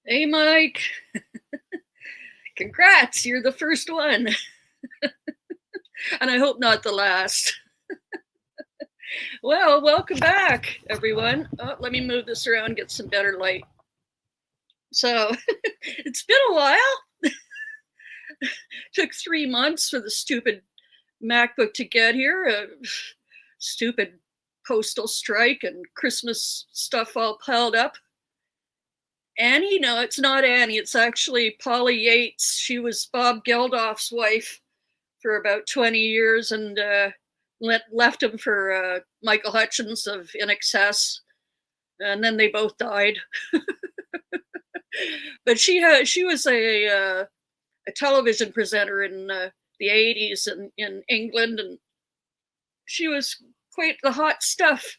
Hey, Mike. Congrats, you're the first one. And I hope not the last. Well, welcome back, everyone. Oh, let me move this around, get some better light. So, it's been a while. Took 3 months for the stupid MacBook to get here. Stupid postal strike and Christmas stuff all piled up. Annie? No, it's not Annie. It's actually Polly Yates. She was Bob Geldof's wife for about 20 years and left him for Michael Hutchins of In Excess, and then they both died. But she was a television presenter in the 80s in England, and she was quite the hot stuff.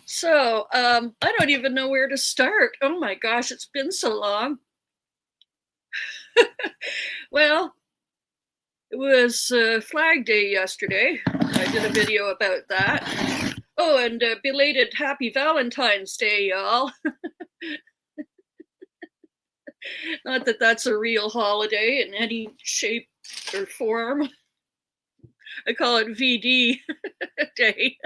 So I don't even know where to start. Oh my gosh, it's been so long. Well, it was Flag Day yesterday. I did a video about that. Oh, and belated Happy Valentine's Day, y'all. Not that that's a real holiday in any shape or form. I call it VD Day.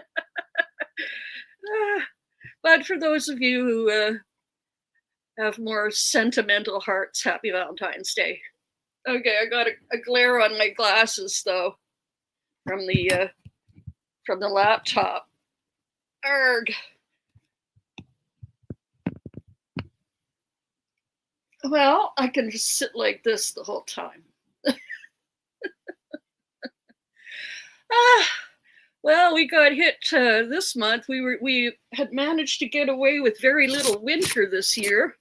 But for those of you who have more sentimental hearts, Happy Valentine's Day. Okay, I got a glare on my glasses though from the laptop. Arg. Well, I can just sit like this the whole time. Well, we got hit this month. We had managed to get away with very little winter this year.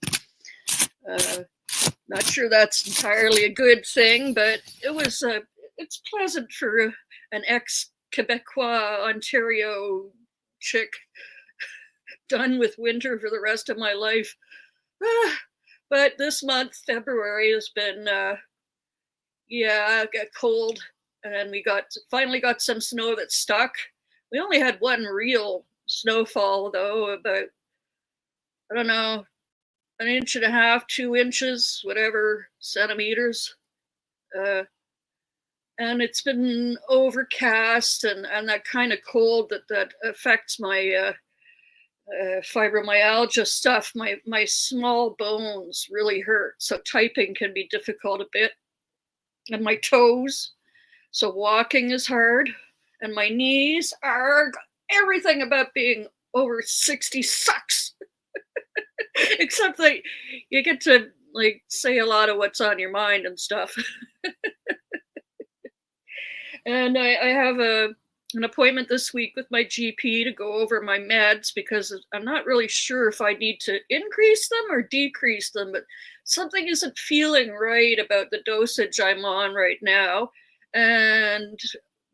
Not sure that's entirely a good thing, but it's pleasant for an ex-Quebecois Ontario chick done with winter for the rest of my life. But this month, February, has been got cold, and we finally got some snow that stuck. We only had one real snowfall though, about, I don't know, an inch and a half, 2 inches, whatever centimeters. Uh, and it's been overcast and that kind of cold that affects my fibromyalgia stuff. My small bones really hurt, so typing can be difficult a bit, and my toes. So walking is hard, and my knees are everything about being over 60 sucks. Except that you get to like say a lot of what's on your mind and stuff. And I have an appointment this week with my GP to go over my meds because I'm not really sure if I need to increase them or decrease them, but something isn't feeling right about the dosage I'm on right now. And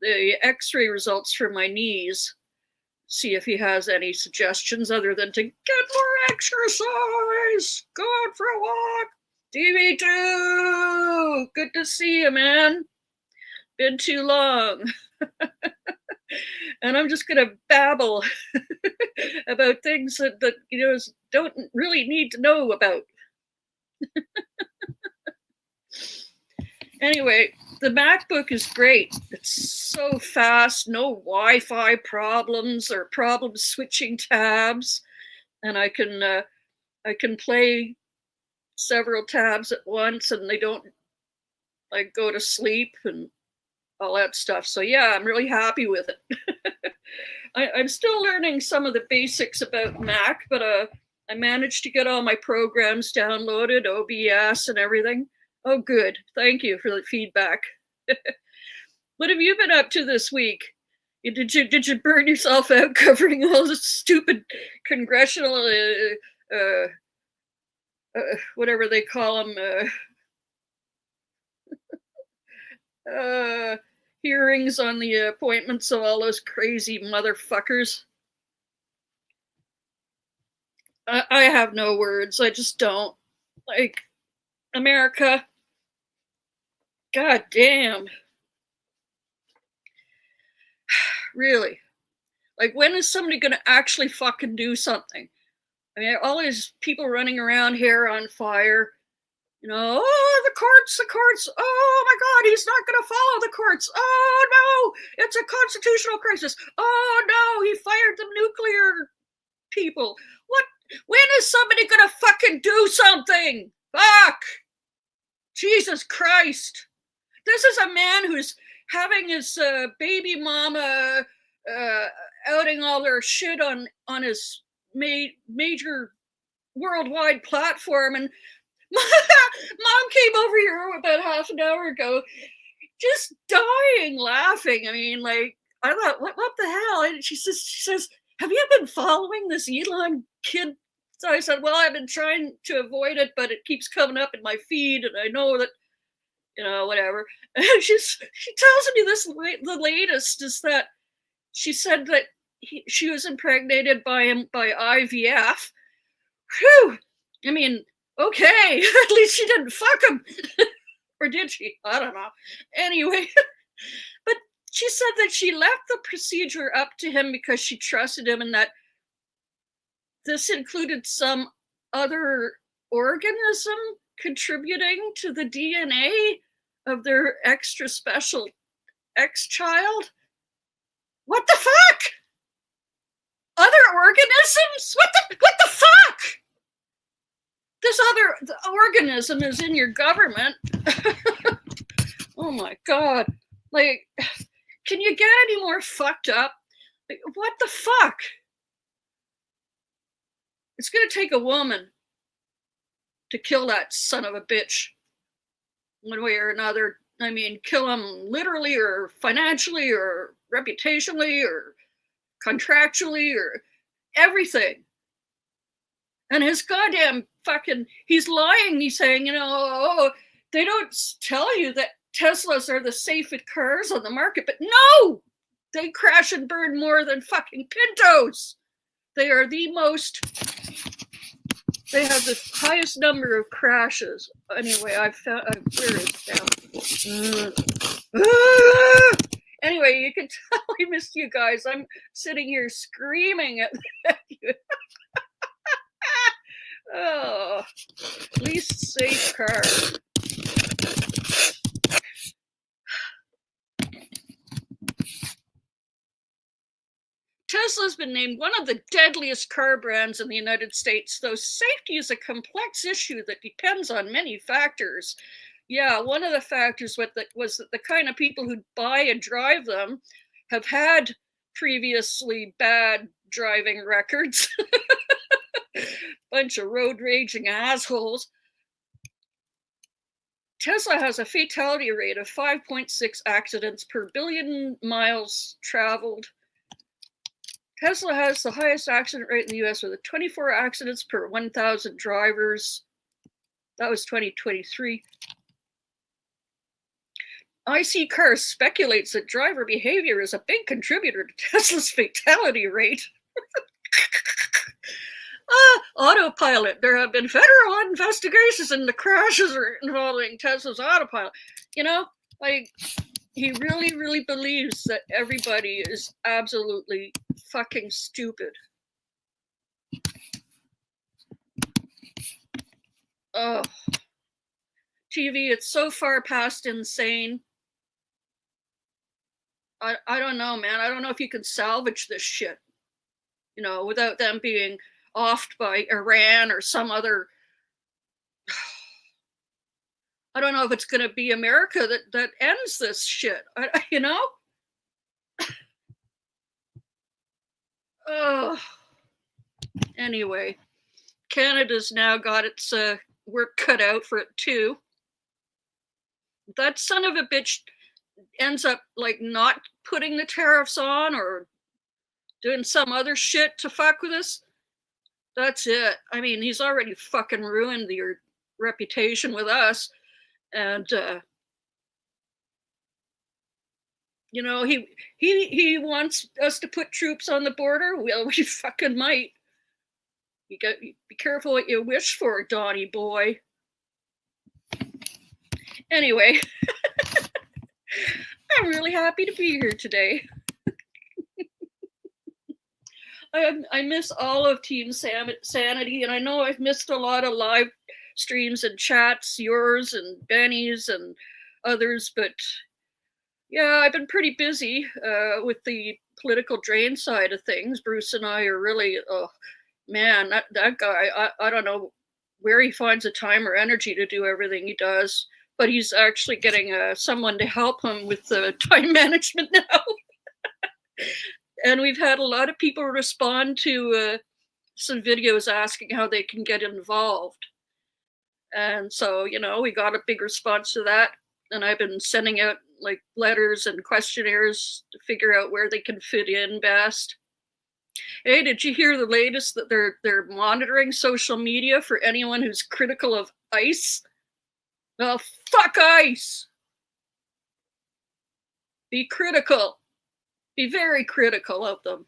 the x-ray results for my knees, see if he has any suggestions other than to get more exercise, go out for a walk. DV2, good to see you, man. Been too long. And I'm just going to babble about things that don't really need to know about. Anyway, the MacBook is great. It's so fast, no Wi-Fi problems or problems switching tabs, and I can play several tabs at once, and they don't like go to sleep and all that stuff. So yeah, I'm really happy with it. I'm still learning some of the basics about Mac, but I managed to get all my programs downloaded, OBS and everything. Oh, good. Thank you for the feedback. What have you been up to this week? Did you burn yourself out covering all the stupid congressional whatever they call them hearings on the appointments of all those crazy motherfuckers? I have no words. I just don't. Like, America. God damn. Really. Like, when is somebody going to actually fucking do something? I mean, all these people running around here on fire. Oh, the courts. Oh my God, he's not going to follow the courts. Oh no, it's a constitutional crisis. Oh no, he fired the nuclear people. What? When is somebody going to fucking do something? Fuck. Jesus Christ. This is a man who's having his baby mama outing all their shit on his major worldwide platform, and Mom came over here about half an hour ago, just dying laughing. I mean, like, I thought, what the hell? And she says, have you been following this Elon kid? So I said, well, I've been trying to avoid it, but it keeps coming up in my feed, and I know that, whatever. And she tells me this. The latest is that she said that she was impregnated by him by IVF. Whew. I mean, okay, at least she didn't fuck him. Or did she? I don't know. Anyway, but she said that she left the procedure up to him because she trusted him, and that this included some other organism contributing to the DNA of their extra special ex-child. What the fuck? Other organisms? What the fuck? This other organism is in your government. Oh my God. Like, can you get any more fucked up? Like, what the fuck? It's going to take a woman to kill that son of a bitch one way or another. I mean, kill him literally or financially or reputationally or contractually or everything. And his goddamn fucking, he's lying. He's saying, they don't tell you that Teslas are the safest cars on the market, but no, they crash and burn more than fucking Pintos. They are they have the highest number of crashes. Anyway, where is it now? Anyway, you can tell I missed you guys. I'm sitting here screaming at you. Oh, least safe car. Tesla's been named one of the deadliest car brands in the United States, though safety is a complex issue that depends on many factors. Yeah, one of the factors was that the kind of people who buy and drive them have had previously bad driving records. Bunch of road raging assholes. Tesla has a fatality rate of 5.6 accidents per billion miles traveled. Tesla has the highest accident rate in the US with 24 accidents per 1,000 drivers. That was 2023. IC Cars speculates that driver behavior is a big contributor to Tesla's fatality rate. Autopilot. There have been federal investigations into crashes involving Tesla's autopilot. Like, he really, really believes that everybody is absolutely fucking stupid. Oh, TV, it's so far past insane. I don't know, man. I don't know if you can salvage this shit, without them being offed by Iran or some other. I don't know if it's going to be America that ends this shit. Oh. Anyway, Canada's now got its work cut out for it too. That son of a bitch ends up like not putting the tariffs on or doing some other shit to fuck with us. That's it. I mean, he's already fucking ruined your reputation with us. And, he wants us to put troops on the border. Well, we fucking might. You got be careful what you wish for, Donnie boy. Anyway, I'm really happy to be here today. I miss all of Team Sanity, and I know I've missed a lot of live streams and chats, yours and Benny's and others, but yeah, I've been pretty busy with the political drain side of things. Bruce and I are really, oh man, that guy, I don't know where he finds the time or energy to do everything he does, but he's actually getting someone to help him with the time management now. And we've had a lot of people respond to some videos asking how they can get involved. And so, you know, we got a big response to that. And I've been sending out like letters and questionnaires to figure out where they can fit in best. Hey, did you hear the latest that they're monitoring social media for anyone who's critical of ICE? Oh, fuck ICE! Be critical. Be very critical of them.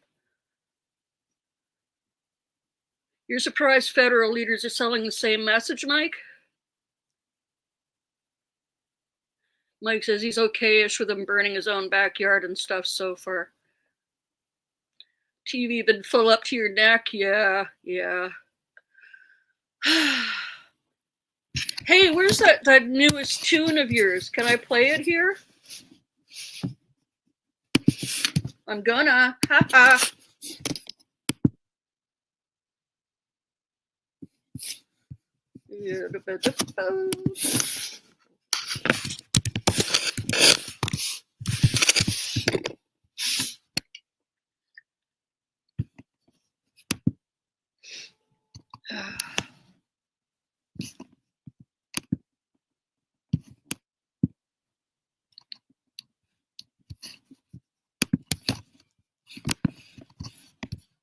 You're surprised federal leaders are selling the same message, Mike? Mike says he's okay-ish with him burning his own backyard and stuff so far. TV been full up to your neck? Yeah. Hey, where's that newest tune of yours? Can I play it here? I'm gonna. Ha ha.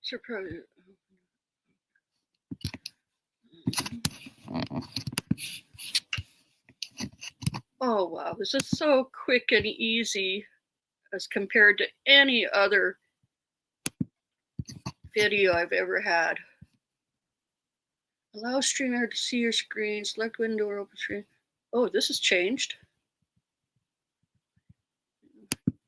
Surprise. Oh wow, this is so quick and easy as compared to any other video I've ever had. Allow streamer to see your screen, select window or open screen. Oh, this has changed.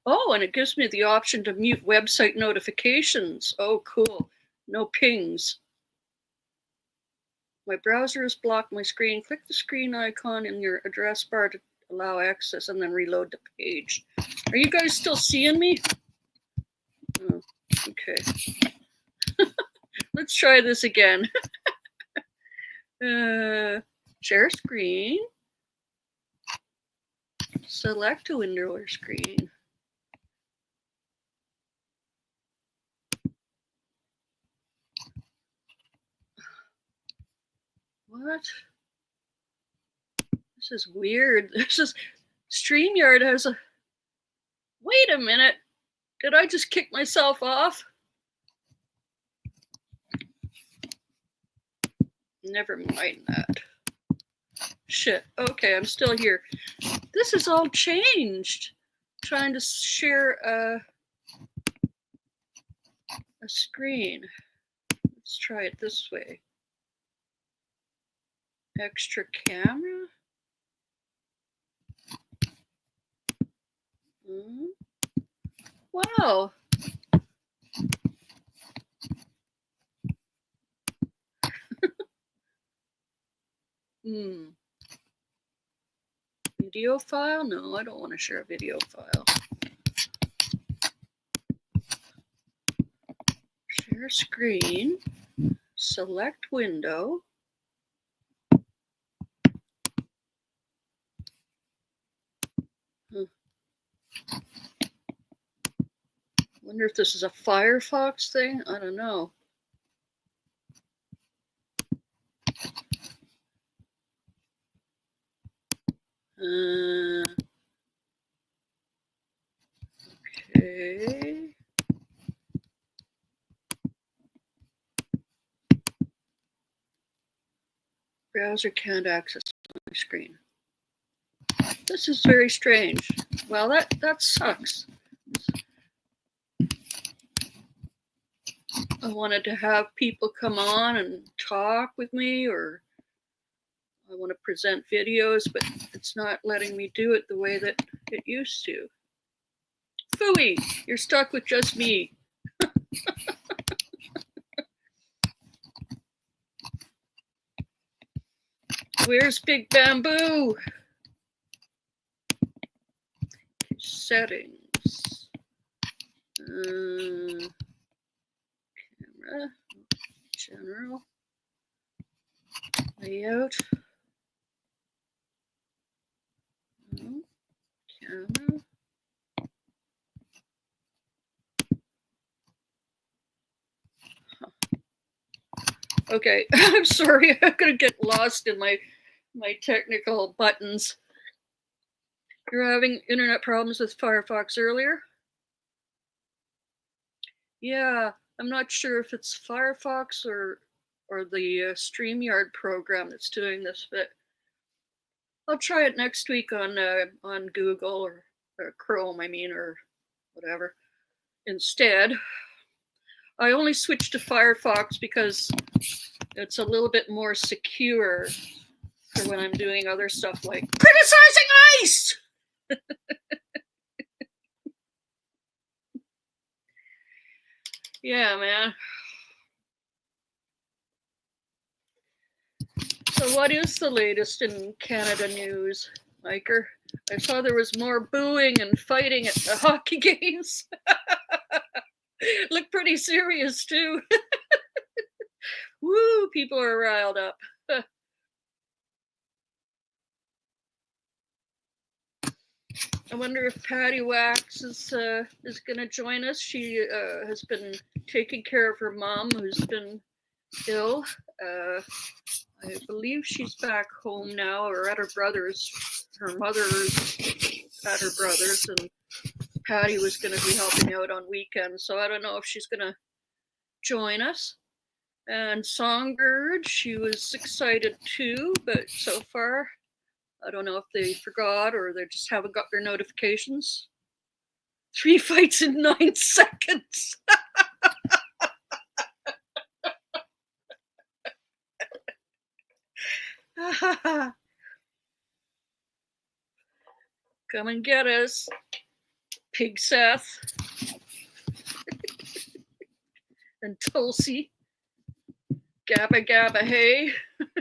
Oh, and it gives me the option to mute website notifications. Oh, cool. No pings. My browser has blocked my screen. Click the screen icon in your address bar to allow access and then reload the page. Are you guys still seeing me? Oh, okay. Let's try this again. Share screen. Select a window or screen. What? This is weird. This is StreamYard has a. Wait a minute. Did I just kick myself off? Never mind that. Shit. Okay, I'm still here. This is all changed. Trying to share a screen. Let's try it this way. Extra camera. Wow. Video file? No, I don't want to share a video file. Share screen. Select window. Wonder if this is a Firefox thing? I don't know. Okay. Browser can't access my screen. This is very strange. Well, that sucks. I wanted to have people come on and talk with me, or I want to present videos, but it's not letting me do it the way that it used to. Phooey, you're stuck with just me. Where's Big Bamboo? Settings. Camera. General. Layout. Camera. Okay, I'm sorry. I'm gonna get lost in my technical buttons. You're having internet problems with Firefox earlier? Yeah, I'm not sure if it's Firefox or the StreamYard program that's doing this, but I'll try it next week on Google or Chrome, I mean, or whatever. Instead, I only switched to Firefox because it's a little bit more secure for when I'm doing other stuff like criticizing ICE. Yeah, man. So what is the latest in Canada news, Miker? I saw there was more booing and fighting at the hockey games. Looked pretty serious, too. Woo, people are riled up. I wonder if Patty Wax is going to join us. She has been taking care of her mom, who's been ill. I believe she's back home now, or at her brother's. Her mother's at her brother's, and Patty was going to be helping out on weekends. So I don't know if she's going to join us. And Songbird, she was excited too, but so far, I don't know if they forgot or they just haven't got their notifications. 3 fights in 9 seconds. Come and get us, Pig Seth and Tulsi. Gabba Gabba, hey,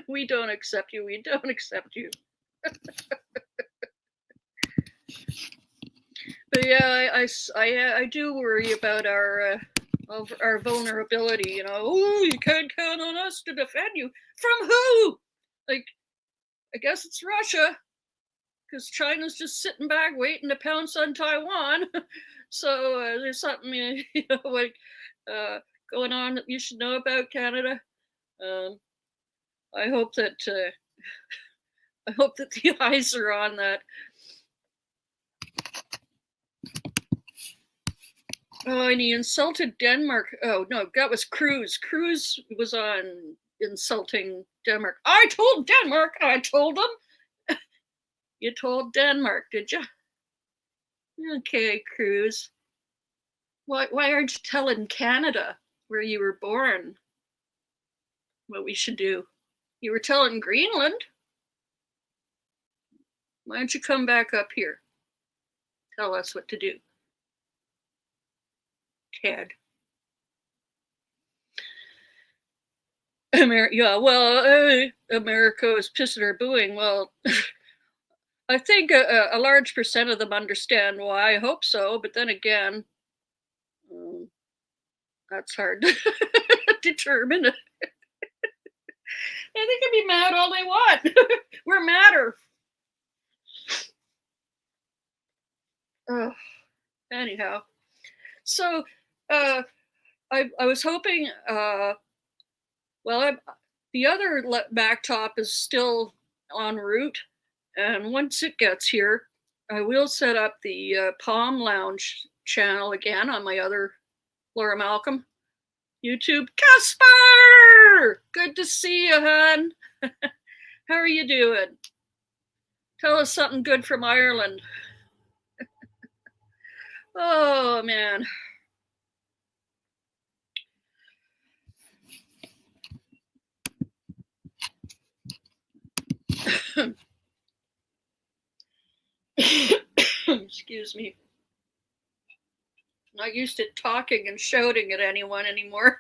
we don't accept you. We don't accept you. But yeah, I do worry about our vulnerability. You know, oh, you can't count on us to defend you. From who? Like, I guess it's Russia, because China's just sitting back waiting to pounce on Taiwan. So there's something like going on that you should know about Canada. I hope that the eyes are on that. Oh, and he insulted Denmark. Oh no, that was Cruz. Cruz was on insulting Denmark. I told Denmark. I told them. You told Denmark, did you? Okay, Cruz. Why aren't you telling Canada, where you were born, what we should do? You were telling Greenland. Why don't you come back up here? Tell us what to do. Ted. America is pissing or booing. Well, I think a large percent of them understand why. I hope so, but then again, that's hard to determine. They can be mad all they want. We're madder. Anyhow, so I was hoping. The other back top is still en route, and once it gets here, I will set up the Palm Lounge channel again on my other Laura Malcolm YouTube. Casper, good to see you, hon. How are you doing? Tell us something good from Ireland. Oh, man. Excuse me. Not used to talking and shouting at anyone anymore.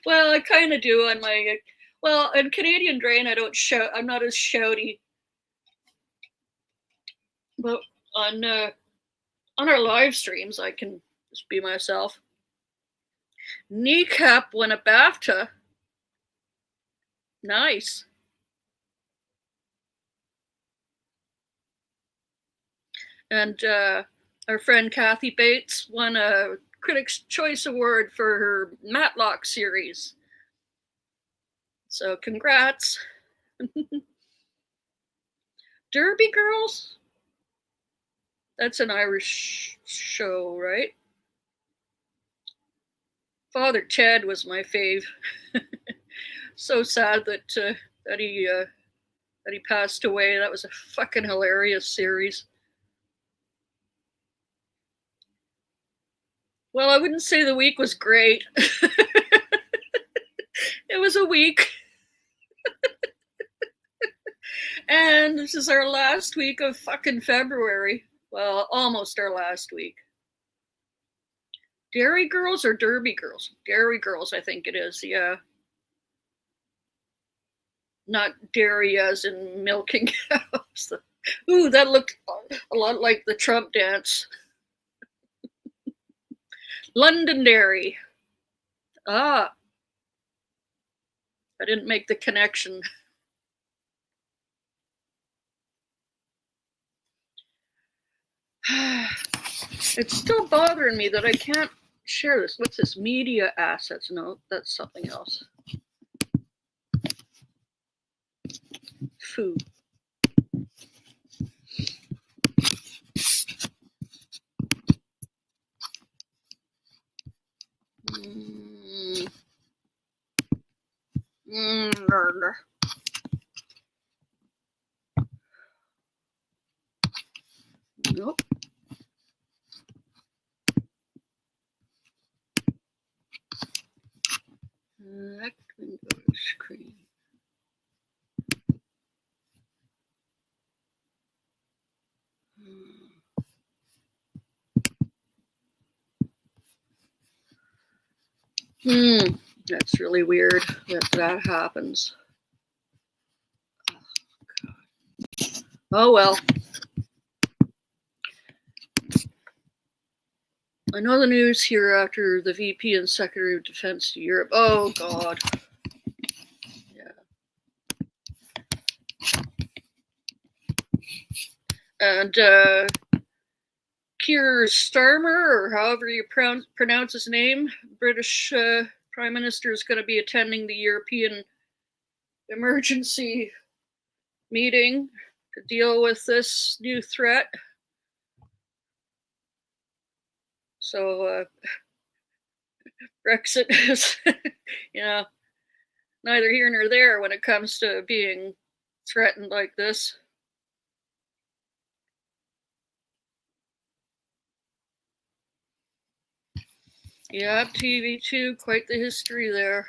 Well, I kind of do on Well, in Canadian Drain, I don't shout. I'm not as shouty, but on uh, on our live streams, I can just be myself. Kneecap won a BAFTA. Nice. And our friend Kathy Bates won a Critics' Choice Award for her Matlock series. So congrats. Derby Girls? That's an Irish show, right? Father Ted was my fave. So sad that he passed away. That was a fucking hilarious series. Well, I wouldn't say the week was great. It was a week. And this is our last week of fucking February. Well, almost our last week. Dairy Girls or Derby Girls? Dairy Girls, I think it is, yeah. Not dairy as in milking cows. Ooh, that looked a lot like the Trump dance. Londonderry. Ah, I didn't make the connection. It's still bothering me that I can't share this. What's this? Media assets? No, that's something else. Food. Nope. Select Windows screen. That's really weird that happens. Oh, God. Oh well. I know the news here after the VP and Secretary of Defense to Europe. Oh God. Yeah. And Keir Starmer, or however you pronounce his name, British Prime Minister, is going to be attending the European emergency meeting to deal with this new threat. So Brexit is, neither here nor there when it comes to being threatened like this. Yeah, TV2, quite the history there.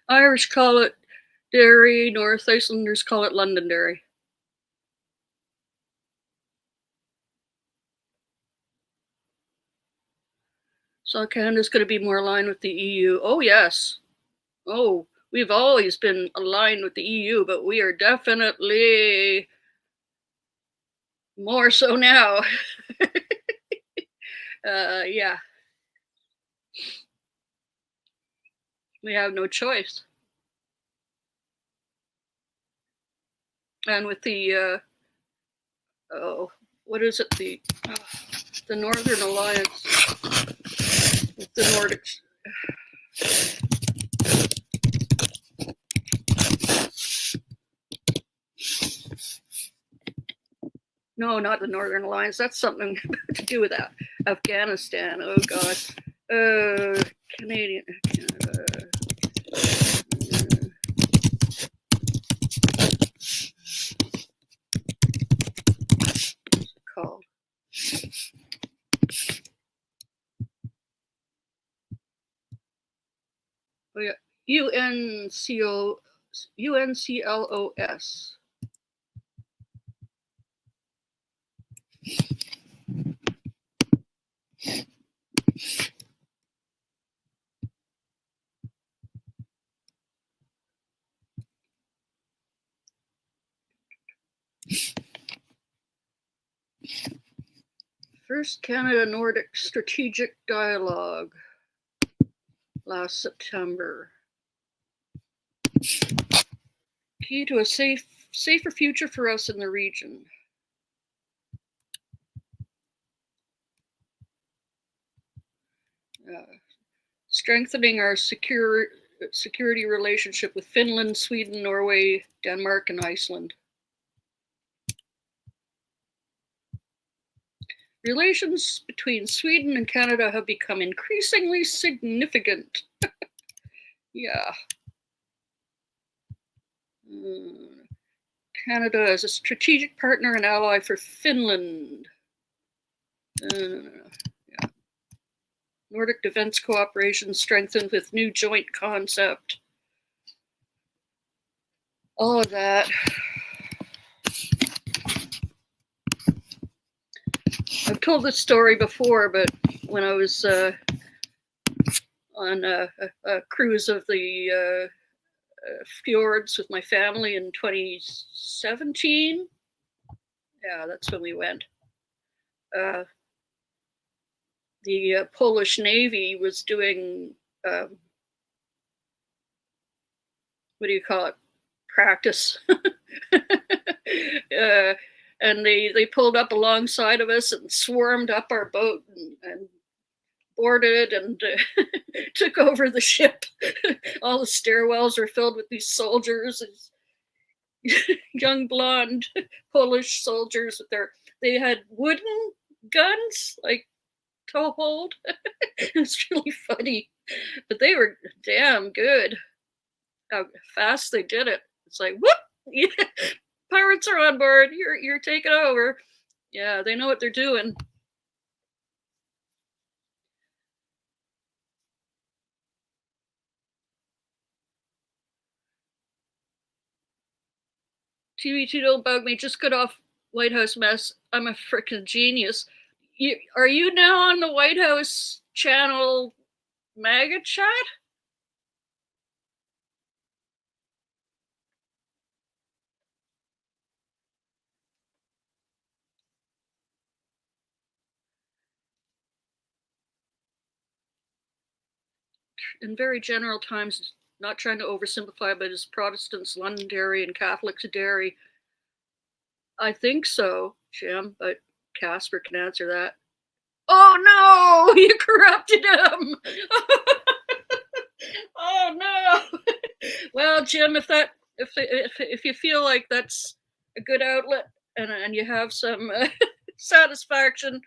Irish call it Derry, North Icelanders call it Londonderry. So Canada's going to be more aligned with the EU. Oh, yes. Oh, we've always been aligned with the EU, but we are definitely more so now. Yeah, we have no choice. And with the oh, what is it? The Northern Alliance with the Nordics. No, not the Northern Alliance. That's something to do with that. Afghanistan. Oh God. Canadian. Canada. What's it called? Oh yeah. UNCLOS. First Canada Nordic Strategic Dialogue last September. Key to a safer future for us in the region. Strengthening our security relationship with Finland, Sweden, Norway, Denmark, and Iceland. Relations between Sweden and Canada have become increasingly significant. Yeah. Canada is a strategic partner and ally for Finland. Yeah. Nordic defense cooperation strengthened with new joint concept. All of that. I've told this story before, but when I was on a cruise of the fjords with my family in 2017, yeah, that's when we went. The Polish Navy was doing, what do you call it? Practice. And they pulled up alongside of us and swarmed up our boat and boarded and took over the ship. All the stairwells were filled with these soldiers, young blonde Polish soldiers they had wooden guns, like toehold. It's really funny, but they were damn good. How fast they did it. It's like, whoop, yeah, pirates are on board. You're taking over. Yeah, they know what they're doing. TV2 don't bug me. Just got off White House mess. I'm a freaking genius. Are you now on the White House channel MAGA chat? In very general terms, not trying to oversimplify, but as Protestants, Londonderry, and Catholics, Derry. I think so, Jim, but Casper can answer that. Oh no, you corrupted him. Oh no. Well, Jim, if you feel like that's a good outlet and you have some satisfaction,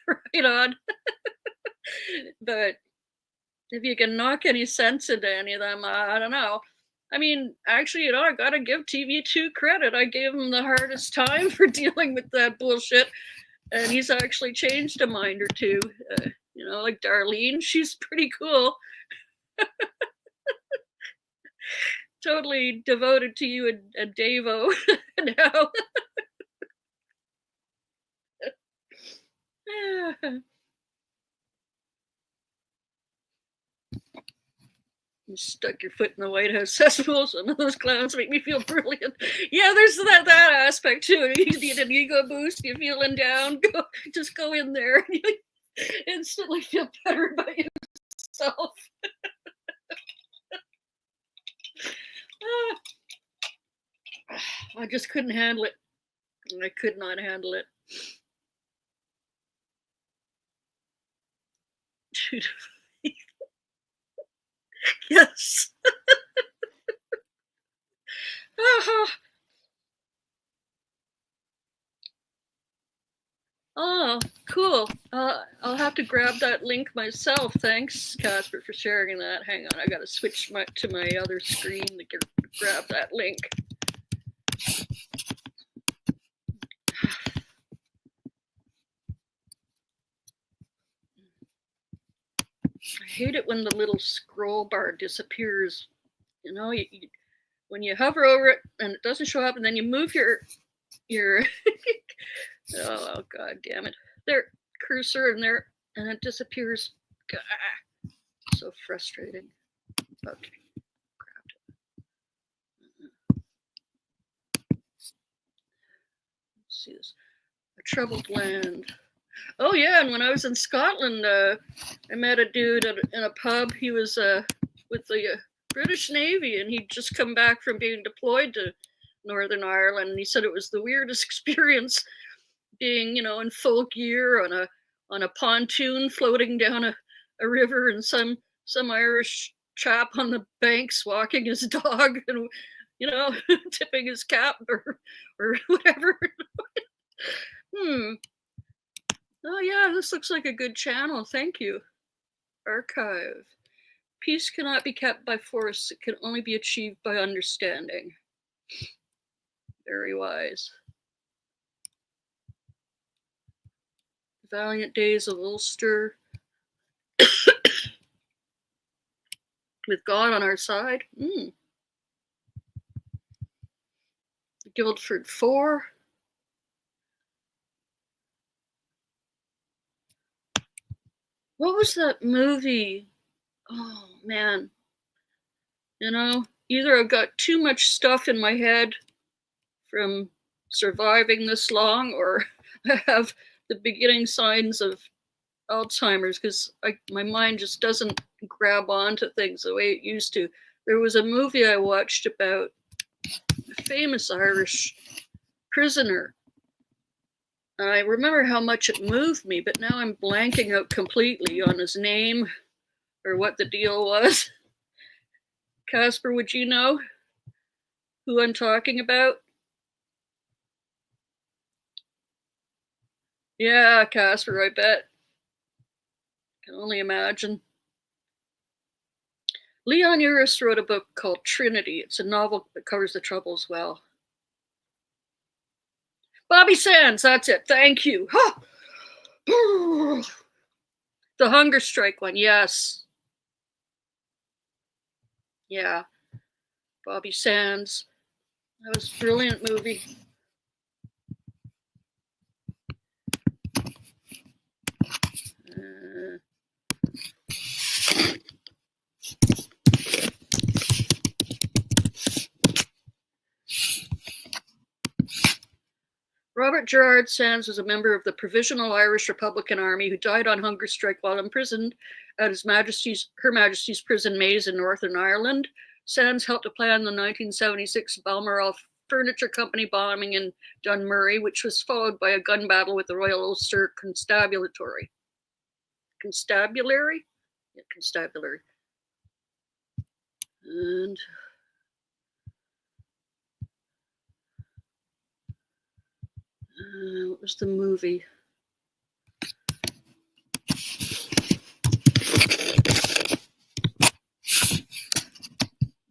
right on. But if you can knock any sense into any of them, I don't know. I mean, actually, I gotta give TV2 credit. I gave him the hardest time for dealing with that bullshit, and he's actually changed a mind or two. Like Darlene, she's pretty cool. Totally devoted to you and Davo now. You stuck your foot in the White House cesspool. Some of those clowns make me feel brilliant. Yeah, there's that aspect too. You need an ego boost. You're feeling down. Just go in there. And you instantly feel better about yourself. I just couldn't handle it. I could not handle it. Dude. Yes. Oh, cool. I'll have to grab that link myself. Thanks, Casper, for sharing that. Hang on, I gotta switch to my other screen to grab that link. I hate it when the little scroll bar disappears. You know, when you hover over it and it doesn't show up, and then you move your oh god damn it, their cursor in there, and it disappears. God, so frustrating. Okay, grabbed it. Let's see this. A troubled land. Oh yeah, and when I was in Scotland, I met a dude in a pub. He was with the British Navy, and he'd just come back from being deployed to Northern Ireland. And he said it was the weirdest experience, being, in full gear on a pontoon floating down a river, and some Irish chap on the banks walking his dog and tipping his cap or whatever. Oh yeah, this looks like a good channel. Thank you. Archive. Peace cannot be kept by force. It can only be achieved by understanding. Very wise. Valiant Days of Ulster. With God on our side. Guildford 4. What was that movie? Oh, man. Either I've got too much stuff in my head from surviving this long, or I have the beginning signs of Alzheimer's, because my mind just doesn't grab onto things the way it used to. There was a movie I watched about a famous Irish prisoner. And I remember how much it moved me, but now I'm blanking out completely on his name or what the deal was. Casper, would you know who I'm talking about? Yeah, Casper, I bet. Can only imagine. Leon Uris wrote a book called Trinity. It's a novel that covers the Troubles well. Bobby Sands, that's it. Thank you. The hunger strike one, yes. Yeah. Bobby Sands. That was a brilliant movie. Robert Gerard Sands was a member of the Provisional Irish Republican Army who died on hunger strike while imprisoned at Her Majesty's Prison Maze in Northern Ireland. Sands helped to plan the 1976 Balmoral Furniture Company bombing in Dunmurry, which was followed by a gun battle with the Royal Ulster Constabulary. Constabulary? Yeah, constabulary. And what was the movie?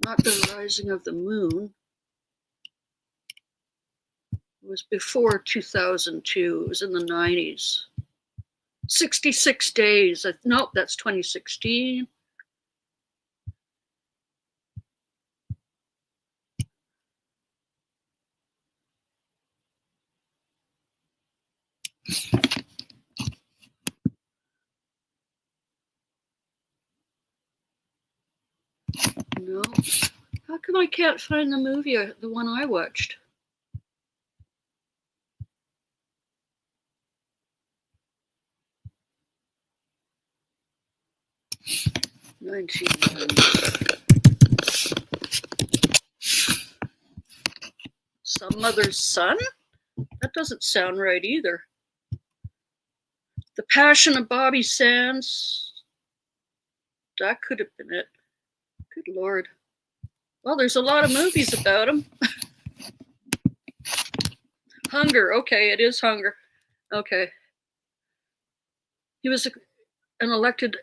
Not The Rising of the Moon. It was before 2002. It was in the 90s. 66 Days. Nope, that's 2016. No. How come I can't find the movie, the one I watched? Some Mother's Son? That doesn't sound right either. The Passion of Bobby Sands. That could have been it. Good Lord. Well, there's a lot of movies about him. Hunger. Okay, it is Hunger. Okay. He was an elected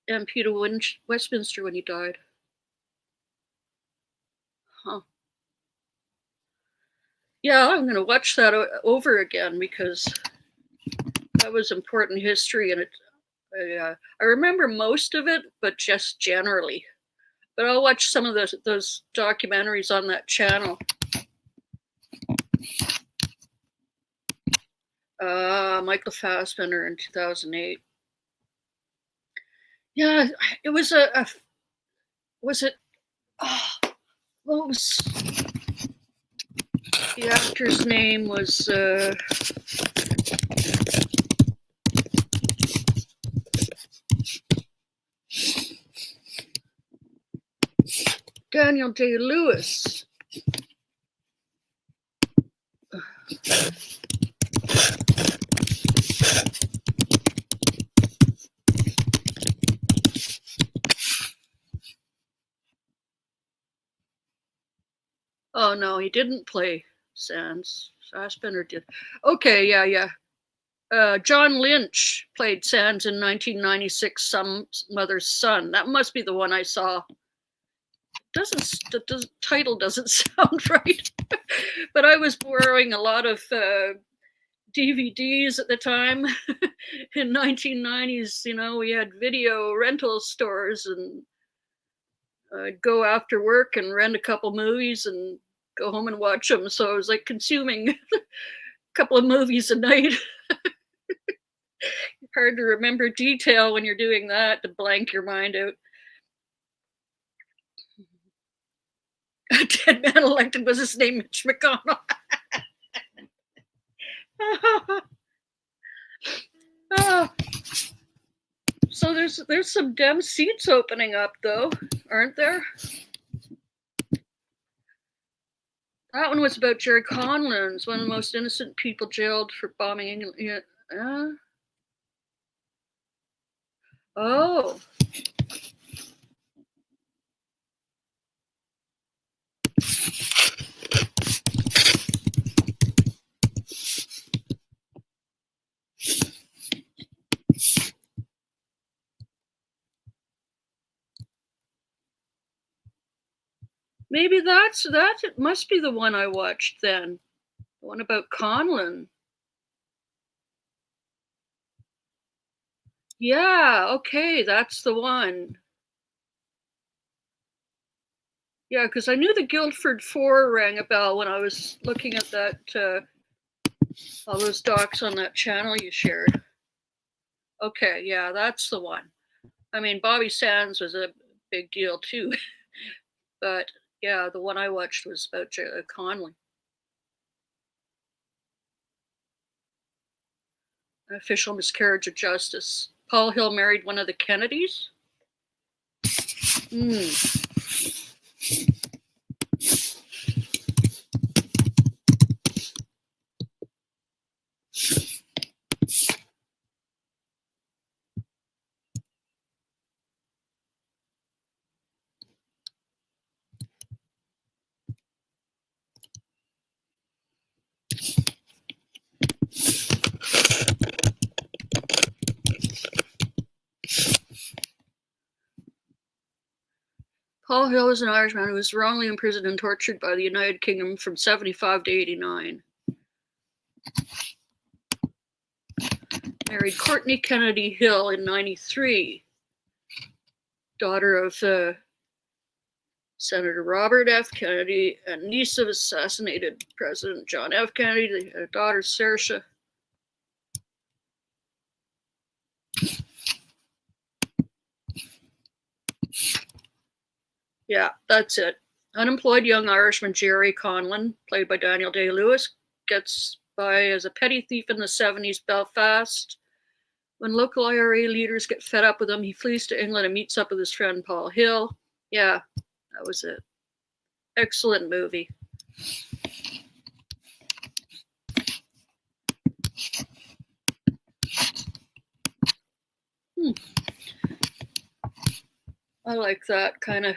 MP to Westminster when he died. Huh. Yeah, I'm going to watch that over again because that was important history, and I remember most of it, but just generally. But I'll watch some of those documentaries on that channel. Michael Fassbender in 2008. Yeah, it was was it? What was the actor's name? Was Daniel Day-Lewis. Oh no, he didn't play Sands. Fassbender did. Okay, yeah. John Lynch played Sands in 1996, Some Mother's Son. That must be the one I saw. The title doesn't sound right. But I was borrowing a lot of DVDs at the time. In 1990s, we had video rental stores, and I'd go after work and rent a couple movies and go home and watch them. So I was like consuming a couple of movies a night. Hard to remember detail when you're doing that, to blank your mind out. A dead man elected, was his name Mitch McConnell? So there's some Dem seats opening up, though, aren't there? That one was about Jerry Conlon, one of the most innocent people jailed for bombing England. Yeah. Oh. Maybe it must be the one I watched then. The one about Conlon. Yeah, okay, that's the one. Yeah, because I knew the Guildford Four rang a bell when I was looking at that, all those docs on that channel you shared. Okay, yeah, that's the one. I mean, Bobby Sands was a big deal too. But yeah, the one I watched was about Conley. An official miscarriage of justice. Paul Hill married one of the Kennedys. Paul Hill was an Irishman who was wrongly imprisoned and tortured by the United Kingdom from 75 to 89. Married Courtney Kennedy Hill in 93, daughter of Senator Robert F. Kennedy and niece of assassinated President John F. Kennedy. They had a daughter, Saoirse Yeah, that's it. Unemployed young Irishman Jerry Conlon, played by Daniel Day-Lewis, gets by as a petty thief in the 70s Belfast. When local IRA leaders get fed up with him, he flees to England and meets up with his friend Paul Hill. Yeah, that was it. Excellent movie. I like that kind of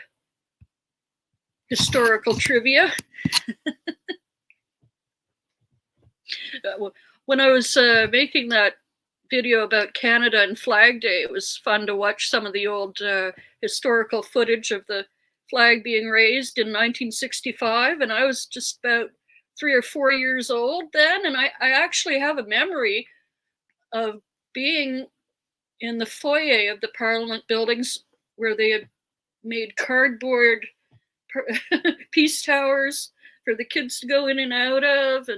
historical trivia. When I was making that video about Canada and Flag Day, it was fun to watch some of the old historical footage of the flag being raised in 1965. And I was just about 3 or 4 years old then. And I actually have a memory of being in the foyer of the Parliament buildings where they had made cardboard peace towers for the kids to go in and out of.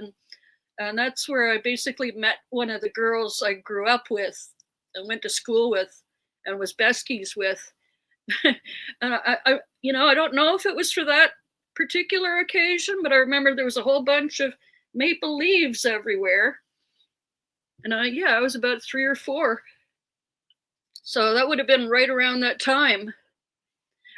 And that's where I basically met one of the girls I grew up with and went to school with and was besties with. And I don't know if it was for that particular occasion, but I remember there was a whole bunch of maple leaves everywhere. And I was about 3 or 4. So that would have been right around that time.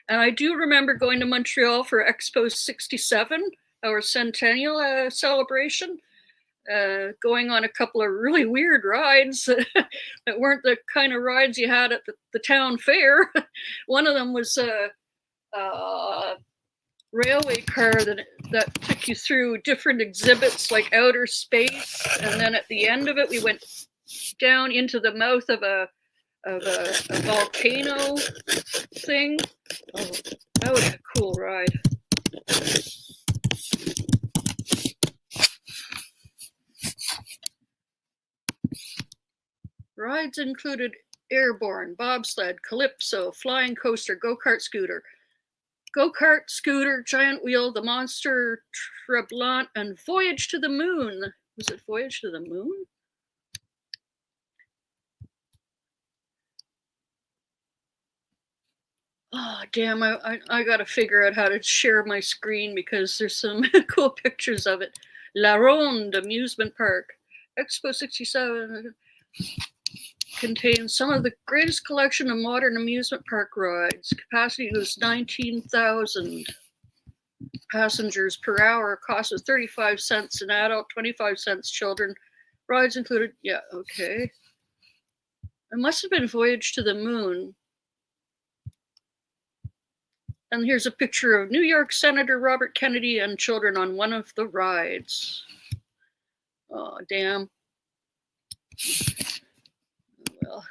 And I do remember going to Montreal for Expo 67, our centennial celebration, going on a couple of really weird rides that weren't the kind of rides you had at the town fair. One of them was a railway car that took you through different exhibits like outer space. And then at the end of it, we went down into the mouth of a volcano thing. Oh, that was a cool ride. Rides included airborne, bobsled, calypso, flying coaster, go-kart scooter, giant wheel, the monster Treblant, and Voyage to the Moon. Was it Voyage to the Moon? Oh, damn, I got to figure out how to share my screen because there's some cool pictures of it. La Ronde Amusement Park. Expo 67 contains some of the greatest collection of modern amusement park rides. Capacity was 19,000 passengers per hour. Cost was 35 cents an adult, 25 cents children. Rides included, yeah, okay. It must have been Voyage to the Moon. And here's a picture of New York Senator Robert Kennedy and children on one of the rides. Oh, damn. Well.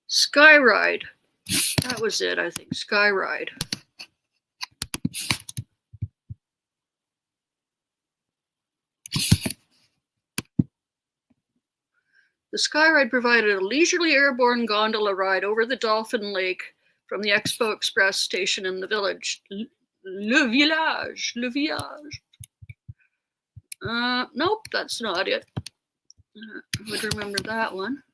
Skyride. That was it, I think. Skyride. The Skyride provided a leisurely airborne gondola ride over the Dolphin Lake from the Expo Express station in the village. Le Village. Nope, that's not it. I would remember that one.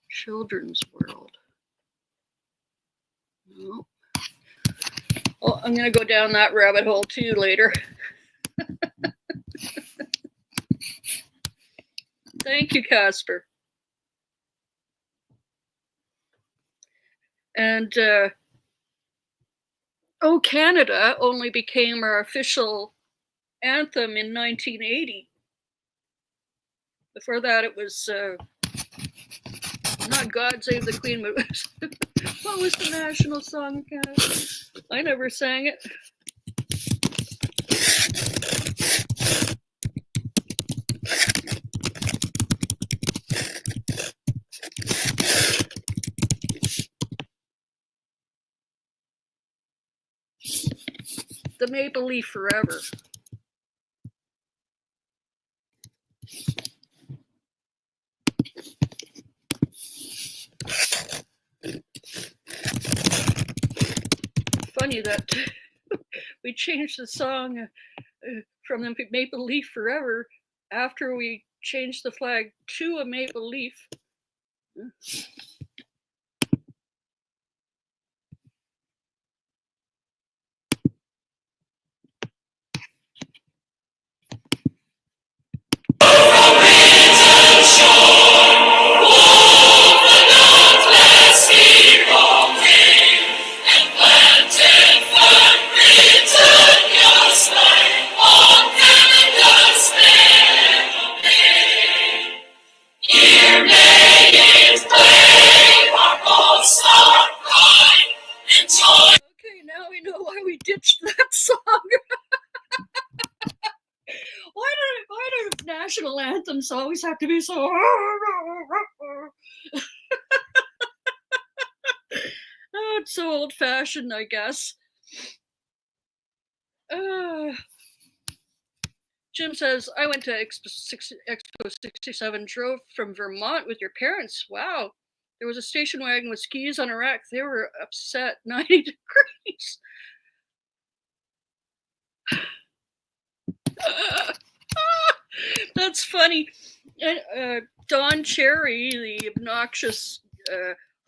Children's World. Nope. Oh, I'm going to go down that rabbit hole too later. Thank you, Casper. And Oh Canada only became our official anthem in 1980. Before that, it was not God Save the Queen, but what was the national song in Canada? I never sang it. The Maple Leaf Forever. funny that we changed the song from the Maple Leaf Forever after we changed the flag to a maple leaf. Okay, now we know why we ditched that song. Why do national anthems always have to be so? Oh, it's so old-fashioned, I guess. Jim says, I went to Expo 67, drove from Vermont with your parents. Wow. There was a station wagon with skis on a rack. They were upset 90 degrees. That's funny. Don Cherry, the obnoxious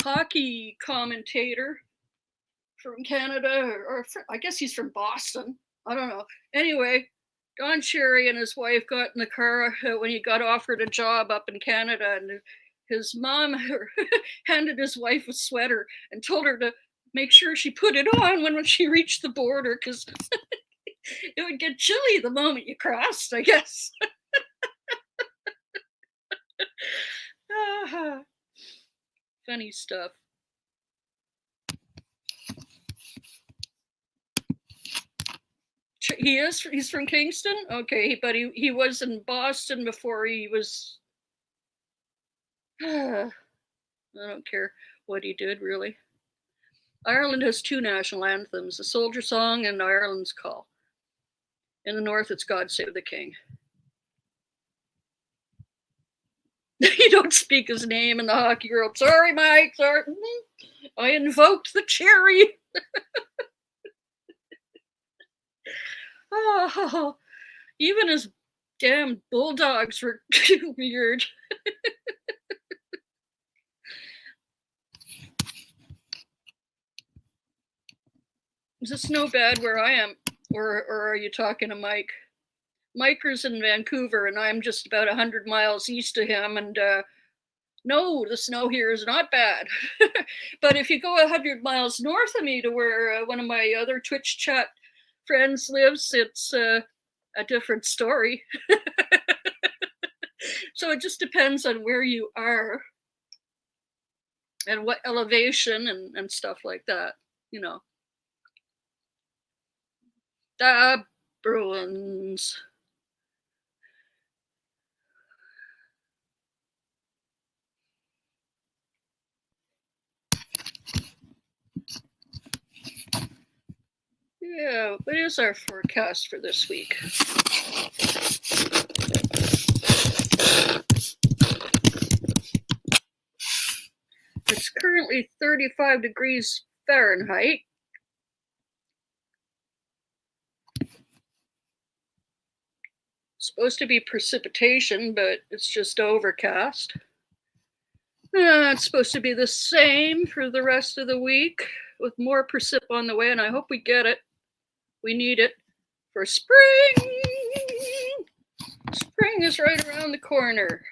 hockey commentator from Canada, or I guess he's from Boston. I don't know. Anyway, Don Cherry and his wife got in the car when he got offered a job up in Canada, and his mom handed his wife a sweater and told her to make sure she put it on when she reached the border, because it would get chilly the moment you crossed, I guess. Funny stuff. He's from Kingston? Okay, but he was in Boston before he was... I don't care what he did, really. Ireland has two national anthems, the Soldier Song and Ireland's Call. In the north, it's God Save the King. You don't speak his name in the hockey world. Sorry, Mike. Sorry. I invoked the cherry. Oh, even his damn bulldogs were weird. Is the snow bad where I am? Or are you talking to Mike? Miker's in Vancouver, and I'm just about 100 miles east of him, and no, the snow here is not bad. But if you go 100 miles north of me to where one of my other Twitch chat friends lives, it's a different story. So it just depends on where you are and what elevation and stuff like that, you know. The Bruins. Yeah, what is our forecast for this week? It's currently 35 degrees Fahrenheit. Supposed to be precipitation, but it's just overcast. It's supposed to be the same for the rest of the week, with more precip on the way, and I hope we get it. We need it for spring. Spring is right around the corner.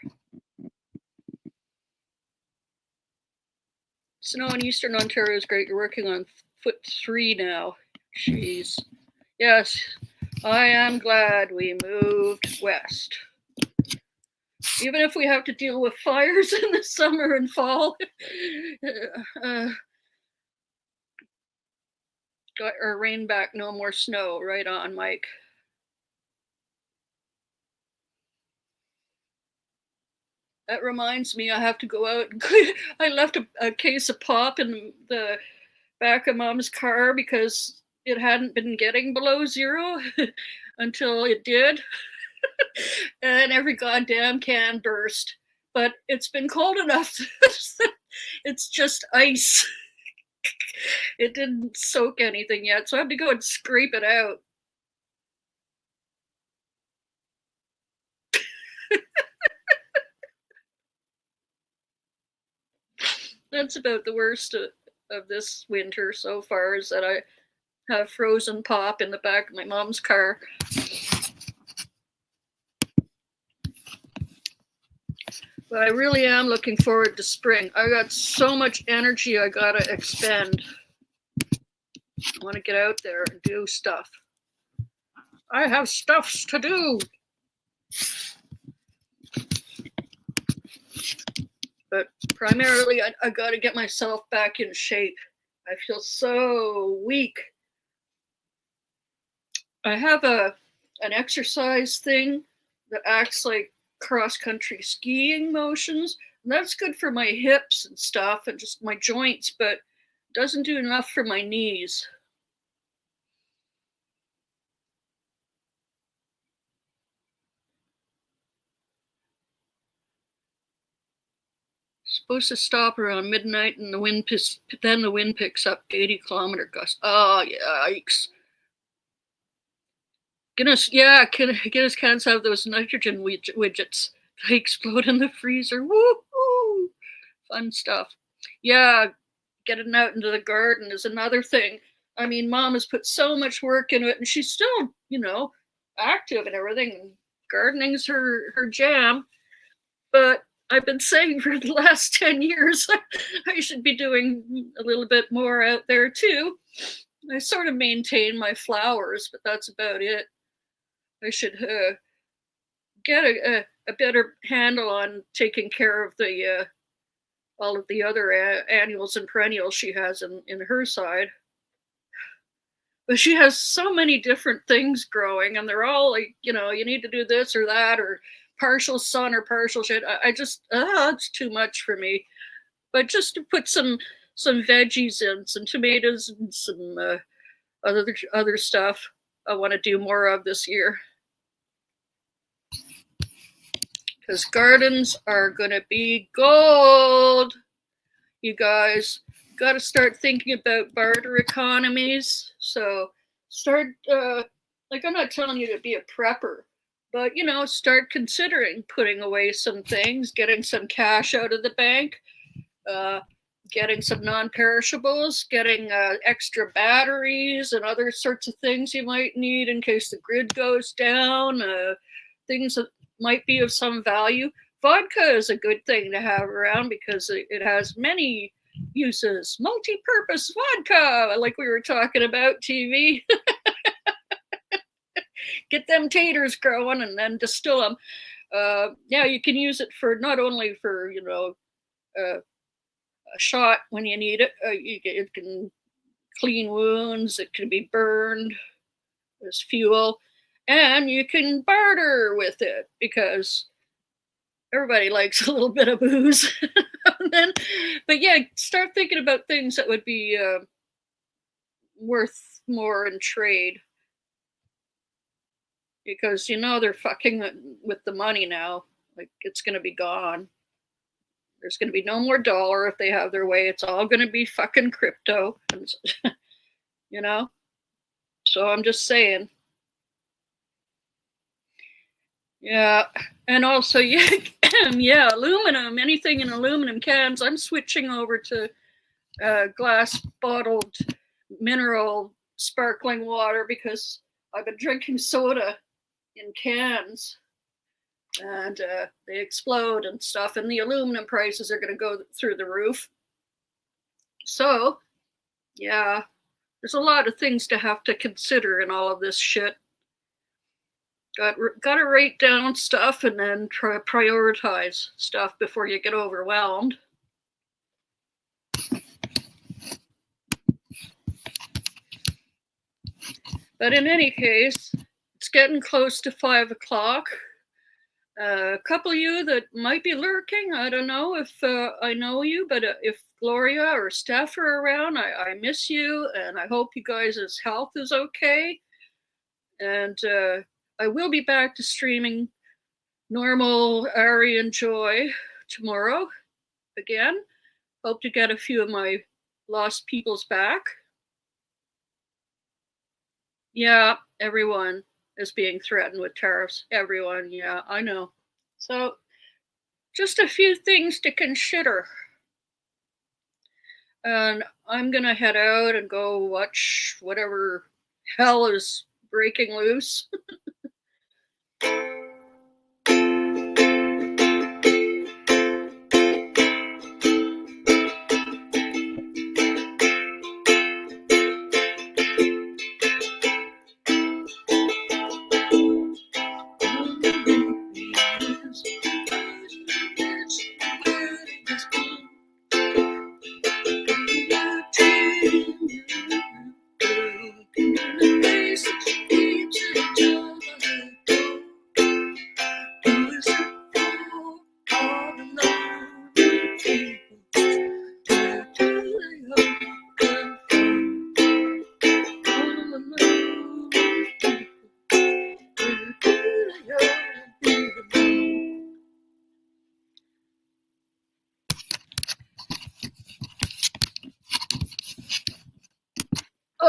Snow in eastern Ontario is great. You're working on foot 3 now. Jeez. Yes, I am glad we moved west. Even if we have to deal with fires in the summer and fall. Got our rain back, no more snow. Right on, Mike. That reminds me, I have to go out. I left a case of pop in the back of Mom's car because it hadn't been getting below 0 until it did. And every goddamn can burst. But it's been cold enough. It's just ice. It didn't soak anything yet, so I had to go and scrape it out. That's about the worst of this winter so far is that I have frozen pop in the back of my mom's car. But I really am looking forward to spring. I got so much energy I gotta expend. I want to get out there and do stuff. I have stuffs to do. But primarily, I got to get myself back in shape. I feel so weak. I have an exercise thing that acts like cross country skiing motions. And that's good for my hips and stuff and just my joints, but doesn't do enough for my knees. Supposed to stop around midnight, and then the wind picks up 80-kilometer gusts. Oh, yikes! Guinness cans have those nitrogen widgets. They explode in the freezer. Woo! Fun stuff. Yeah, getting out into the garden is another thing. I mean, Mom has put so much work into it, and she's still, active and everything. Gardening's her jam. But I've been saying for the last 10 years I should be doing a little bit more out there too. I sort of maintain my flowers, but that's about it. I should get a better handle on taking care of the all of the other annuals and perennials she has in her side. But she has so many different things growing, and they're all like, you need to do this or that, or partial sun or partial shade. I just, it's too much for me. But just to put some veggies in, some tomatoes and some other stuff, I want to do more of this year. Because gardens are going to be gold, you guys. Got to start thinking about barter economies. So start, like, I'm not telling you to be a prepper, but, start considering putting away some things, getting some cash out of the bank, getting some non-perishables, getting extra batteries and other sorts of things you might need in case the grid goes down, things that might be of some value. Vodka is a good thing to have around because it has many uses. Multi-purpose vodka, like we were talking about, TV. Get them taters growing and then distill them. Yeah, you can use it for not only for a shot when you need it. It can clean wounds. It can be burned as fuel, and you can barter with it because everybody likes a little bit of booze. But yeah, start thinking about things that would be worth more in trade, because they're fucking with the money now. Like, it's going to be gone. There's going to be no more dollar if they have their way. It's all going to be fucking crypto, So I'm just saying. Yeah, and also, yeah, aluminum. Anything in aluminum cans. I'm switching over to glass bottled mineral sparkling water because I've been drinking soda in cans, and they explode and stuff, and the aluminum prices are going to go through the roof. So, yeah, there's a lot of things to have to consider in all of this shit. Got to write down stuff and then try to prioritize stuff before you get overwhelmed. But in any case, it's getting close to 5 o'clock. A couple of you that might be lurking, I don't know if I know you, but if Gloria or Steph are around, I miss you, and I hope you guys' health is okay. And I will be back to streaming normal Ari and Joy tomorrow again. Hope to get a few of my lost people's back. Yeah, everyone is being threatened with tariffs. Everyone, yeah, I know. So, just a few things to consider. And I'm going to head out and go watch whatever hell is breaking loose.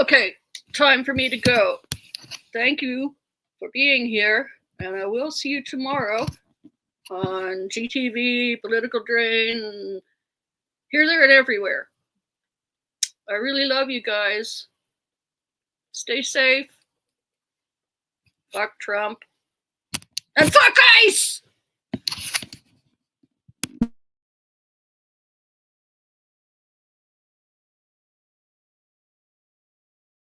Okay, time for me to go. Thank you for being here, and I will see you tomorrow on GTV, Political Drain, here, there, and everywhere. I really love you guys. Stay safe. Fuck Trump. And fuck ICE!